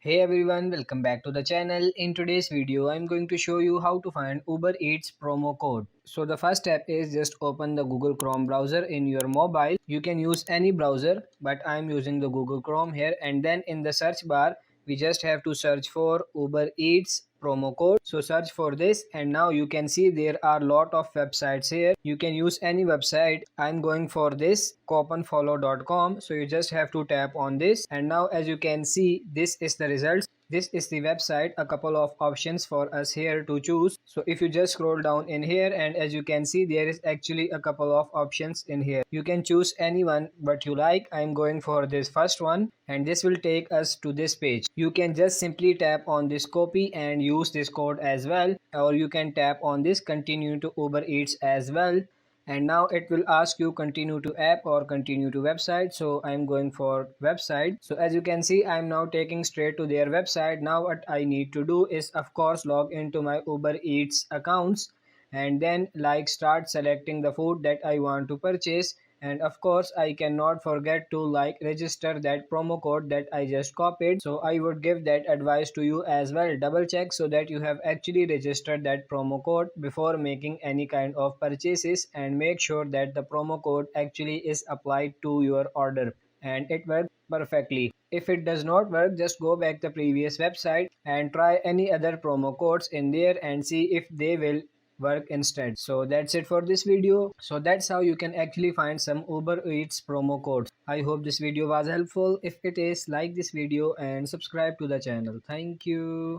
Hey everyone, welcome back to the channel. In today's video, I'm going to show you how to find Uber Eats promo code. So the first step is just open the Google Chrome browser in your mobile. You can use any browser, but I'm using the Google Chrome here. And then in the search bar, we just have to search for Uber Eats promo code. So search for this, and now you can see there are lot of websites here. You can use any website. I'm going for this couponfollow.com. So you just have to tap on this, and now as you can see, this is the results. This is the website. A couple of options for us here to choose. So if you just scroll down in here, and as you can see, there is actually a couple of options in here. You can choose anyone but you like. I'm going for this first one, and this will take us to this page. You can just simply tap on this copy and use this code as well, or you can tap on this continue to Uber Eats as well, and now it will ask you continue to app or continue to website. So I'm going for website. So as you can see, I'm now taking straight to their website. Now what I need to do is of course log into my Uber Eats accounts, and then like start selecting the food that I want to purchase. And of course I cannot forget to like register that promo code that I just copied. So I would give that advice to you as well. Double check so that you have actually registered that promo code before making any kind of purchases, and make sure that the promo code actually is applied to your order and it works perfectly. If it does not work, just go back the previous website and try any other promo codes in there and see if they will work instead. So that's it for this video. So that's how you can actually find some Uber Eats promo codes. I hope this video was helpful. If it is, like this video and subscribe to the channel. Thank you.